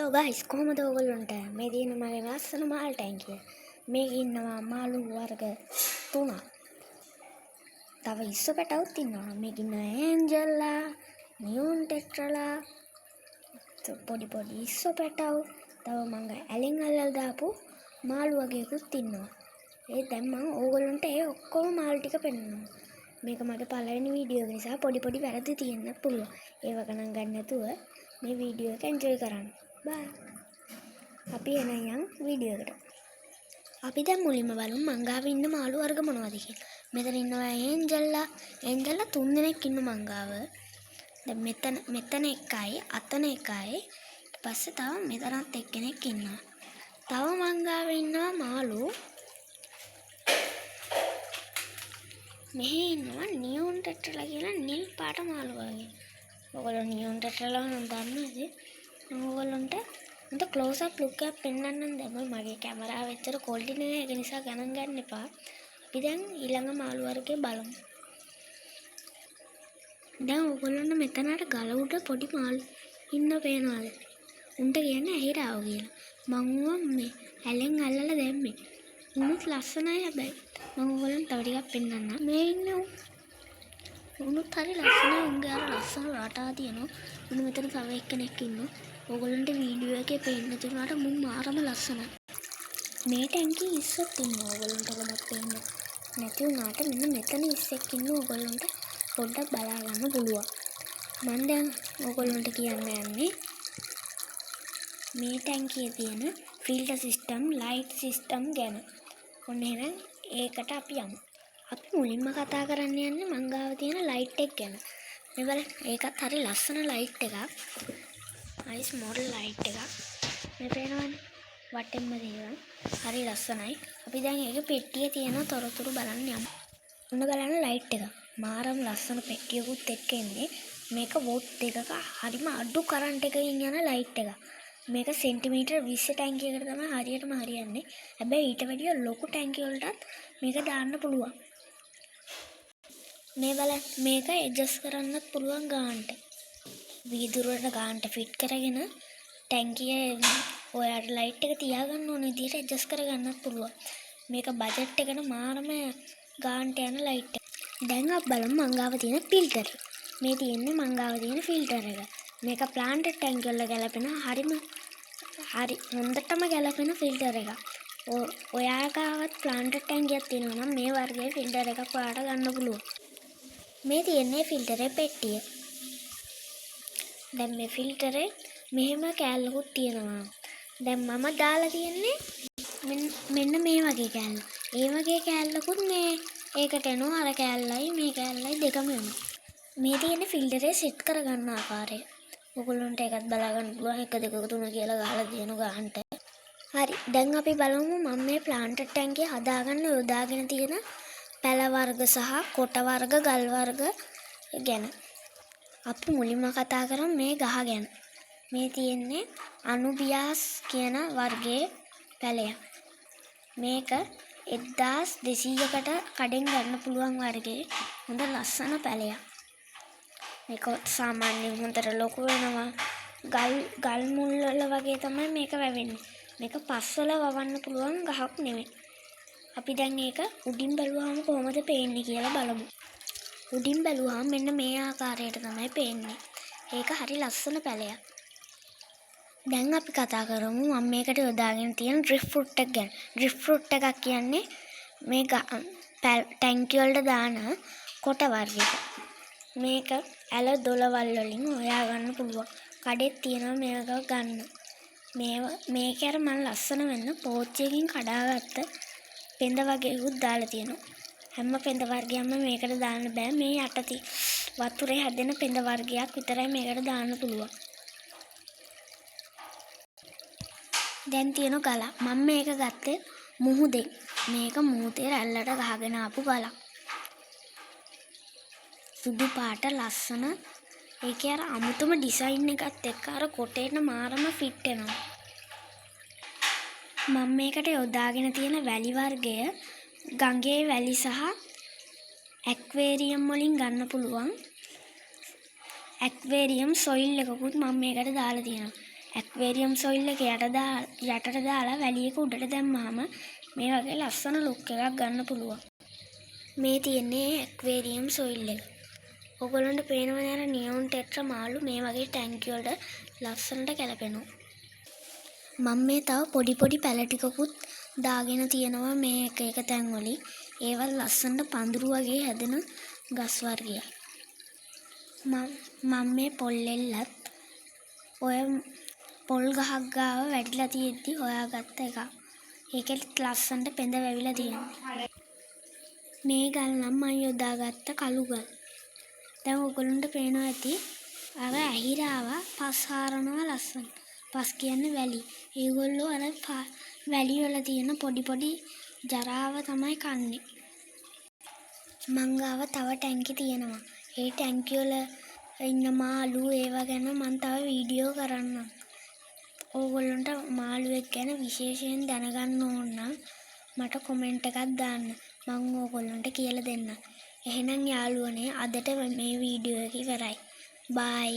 Hello guys කොහොමද ඔයගොල්ලන්ට මේ දින මගේ ලස්සන මාල් ටැංකිය මේකේ ඉන්නවා මාළු වර්ග 3ක් තව ඉස්ස පැටවුත් ඉන්නවා මේකේ ඉන්න ඇන්ජල්ලා නියොන් ටෙට්‍රලා පොඩි ඉස්ස පැටවු තව මං ඇලෙන් අල්ලලා දාපු මාළු වගේකුත් ඉන්නවා ඒ දැන් මම ඕගොල්ලන්ට ඒ ඔක්කොම මාළු ටික පෙන්නනවා මේක මගේ පළවෙනි වීඩියෝ එක නිසා පොඩි වැරදි තියෙන්න පුළුවන් ඒව ගණන් ගන්න නැතුව මේ වීඩියෝ එක එන්ජොයි කරන්න බයි අපි එනයන් වීඩියෝ එකට අපි දැන් මුලින්ම බලමු මං ගාව ඉන්න මාළු වර්ග මොනවද කියලා මෙතන ඉන්නවා ඇන්ජල්ලා 3 දෙනෙක් ඉන්න මං ගාව දැන් මෙතන එකයි අතන එකයි ඊට පස්සේ තව මෙතනත් එක්කෙනෙක් ඉන්නවා තව මං ගාව ඉන්නවා මාළු මෙහි ඉන්නවා නියොන් ටෙට්‍රලා කියලා නිල් පාට මාළු වගේ ඔයගොල්ලෝ නියොන් ටෙට්‍රලා නම් දන්නවද ඕගොල්ලන්ට මට ක්ලෝස් අප් ලුක් එකක් පෙන්වන්නම් දැන් මගේ කැමරාව එච්චර ක්වොලිටි නෙවෙයි ඒක නිසා ගණන් ගන්න එපා අපි දැන් ඊළඟ මාළු වර්ගේ බලමු දැන් ඕගොල්ලන්ට මෙතනට ගල උඩ පොඩි මාළු ඉන්න පේනවාද උන්ට කියන්නේ ඇහිරාව කියලා මං මේ ඇලෙන් අල්ලලා දැම්මේ උනුත් ලස්සනයි හැබැයි මම ඕගොල්ලන්ට තව ටිකක් පෙන්වන්නම් මේ ඉන්නේ උනුත් හරි ලස්සනයි උන්ගේ අර ලස්සන රටා තියෙනවා උන් මෙතන තව එක්කෙනෙක් ඉන්නවා ඕගොල්ලන්ට වීඩියෝ එකේ පේන්න තියුණාට මුන් මාරම ලස්සනයි මේ ටැංකිය ඉස්සෙත් ඉන්නවා ඕගොල්ලන්ට ගොඩක් පේන්න නැති වුණාට මෙන්න මෙතන ඉස්සෙක් ඉන්න ඕගොල්ලන්ට පොඩ්ඩක් බලා ගන්න පුළුවන් මම දැන් ඕගොල්ලන්ට කියන්න යන්නේ මේ ටැංකියේ තියෙන ෆිල්ටර් සිස්ටම් ලයිට් සිස්ටම් ගැන ඔන්න එහෙනම් ඒකට අපි යමු අපි මුලින්ම කතා කරන්න යන්නේ මං ගාව තියෙන ලයිට් එක ගැන මේ බලන්න ඒකත් හරි ලස්සන ලයිට් එකක් නයිස් මොඩල් ලයිට් එකක් මේ පේනවනේ වටෙන්ම තියෙනවා හරි ලස්සනයි අපි දැන් ඒක පෙට්ටියේ තියෙන තොරතුරු බලන්න යමු ඔන්න බලන්න ලයිට් එක මාරම ලස්සන පෙට්ටියකුත් එක්ක එන්නේ මේක වෝට් එකක හරිම අඩු කරන්ට් එකකින් යන ලයිට් එකක් මේක සෙන්ටිමීටර් 20 ටැංකියකට තමයි හරියටම හරියන්නේ හැබැයි ඊට වැඩිය ලොකු ටැංකිය වලටත් මේක දාන්න පුළුවන් මේ බලන්න මේක ඇඩ්ජස්ට් කරන්නත් පුළුවන් ගානට වීදුරුවට ගානට ෆිට කරගෙන ටැංකියේ ඔයාට ලයිට් එක තියාගන්න ඕන විදිහට ඇඩ්ජස්ට් කරගන්නත් පුළුවන් මේක බජට් එකට මාරම ගානට යන ලයිට් එක දැන් අපි බලමු මං ගාව තියෙන ෆිල්ටර් මේ තියෙන්නේ මං ගාව තියෙන ෆිල්ටර් එක මේක ප්ලාන්ට් ටැංකිය වල ගැලපෙන හරි හොඳටම ගැලපෙන ෆිල්ටර් එකක් ඔයා ගාවත් ප්ලාන්ට් ටැංකියක් තියෙනවා නම් මේ වර්ගයේ ෆිල්ටර් එකක් ඔයාට ගන්න පුළුවන් මේ තියෙන්නේ ෆිල්ටරේ පෙට්ටිය දැන් මේ ෆිල්ටරේ මෙහෙම කෑල්ලකුත් තියෙනවා දැන් මම දාලා තියෙන්නේ මෙන්න මේ වගේ කෑල්ල ඒ වගේ කෑල්ලකුත් මේ ඒකට එනවා අර කෑල්ලයි මේ කෑල්ලයි දෙකම එනවා මේ තියෙන්නේ ෆිල්ටරේ සෙට් කරගන්න ආකාරය ඔයගොල්ලන්ට ඒකත් බලා ගන්න පුළුවන් 1 2 3 කියලා ගහලා දෙන ගානට හරි දැන් අපි බලමු මම මේ ප්ලාන්ට් ටැංකිය හදාගන්න යොදාගෙන තියෙන පැල වර්ග සහ කොට වර්ග ගල් වර්ග ගැන අපි මුලින්ම කතා කරමු මේ ගහ ගැන මේ තියෙන්නේ අනුබියාස් කියන වර්ගයේ පැලයක් මේක 1200කට කඩෙන් ගන්න පුළුවන් වර්ගයේ හොඳ ලස්සන පැලයක් මේක සාමාන්‍යයෙන් හොඳට ලොකු වෙනවා ගල් මුල් වල වගේ තමයි මේක වැවෙන්නේ මේක පස්වල වවන්න පුළුවන් ගහක් නෙමෙයි අපි දැන් ඒක උඩින් බැලුවාම කොහොමද පේන්නේ කියලා බලමු උඩින් බැලුවාම මෙන්න මේ ආකාරයට තමයි පේන්නේ ඒක හරි ලස්සන පැලයක් දැන් අපි කතා කරමු මම මේකට යොදාගෙන තියෙන ඩ්‍රිෆ්ට් ෆෘට් එක ගැන ඩ්‍රිෆ්ට් ෆෘට් එකක් කියන්නේ මේ ටැංකිය වලට දාන කොට වර්ගයක මේක ඇල දොළවල් වලින් හොයා ගන්න පුළුවන් කඩෙත් තියෙනවා මේක ගන්න මේක අර මම ලස්සන වෙන්න පෝච්චියකින් කඩාගත්ත පෙඳ වගේකුත් දාලා තියෙනවා හැම පෙඳ වර්ගයක්ම මේකට දාන්න බෑ මේ යට වතුරේ හැදෙන පෙඳ වර්ගයක් විතරයි මේකට දාන්න පුළුවන් දැන් තියෙන ගල මම මේක ගත්තේ මුහුදෙන් මේක මුහුදේ රැල්ලට ගහගෙන ආපු ගලක් සුදු පාට ලස්සන ඒකේ අර අමුතුම ඩිසයින් එකත් එක්ක අර කොටේට මාරම ෆිට වෙනවා මම මේකට යොදාගෙන තියෙන වැලි වර්ගය ගඟේ වැලි සහ ඇක්වේරියම් වලින් ගන්න පුළුවන් ඇක්වේරියම් සොයිල් එකකුත් මම මේකට දාලා තියෙනවා ඇක්වේරියම් සොයිල් එක යටට දාලා වැලියක උඩට දැම්මහම මේ වගේ ලස්සන ලුක් එකක් ගන්න පුළුවන්. මේ තියෙන්නේ ඇක්වේරියම් සොයිල් එක. ඔයගොල්ලන්ට පේනවනේ අර නියොන් ටෙට්‍රා මාළු මේ වගේ ටැංකිය වලට ලස්සනට කැලපෙනවා. මම මේ තව පොඩි පැල ටිකකුත් දාගෙන තියෙනවා මේ එක තැන් වලින්. ඒවල් ලස්සනට පඳුරු වගේ හැදෙන ගස් වර්ගයක්. මම මේ පොල් එල්ලත් ඔය පොල් ගහක් ගාව වැටිලා තියෙද්දි හොයාගත්ත එකක්. ඒකෙත් ලස්සනට පෙඳ වැවිලා තියෙනවා. මේ ගල් නම් මම යොදාගත්ත කළු ගල්. දැන් ඔයගොල්ලන්ට පේනවා ඇති අර ඇහිරාව පස් හරනවා ලස්සන. පස් කියන්නේ වැලි. ඒගොල්ලෝ අර වැලි වල තියෙන පොඩි ජරාව තමයි කන්නේ. මං ගාව තව ටැංකි තියෙනවා. ඒ ටැංකි වල ඉන්න මාළු ඒවා ගැන මං තව වීඩියෝ කරන්නම්. ඕගොල්ලන්ට මාළුවෙක් ගැන විශේෂයෙන් දැනගන්න ඕන නම් මට කමෙන්ට් එකක් දාන්න. මං ඕගොල්ලන්ට කියලා දෙන්නම්. එහෙනම් යාළුවනේ අදට මේ වීඩියෝ එක ඉවරයි. බයි.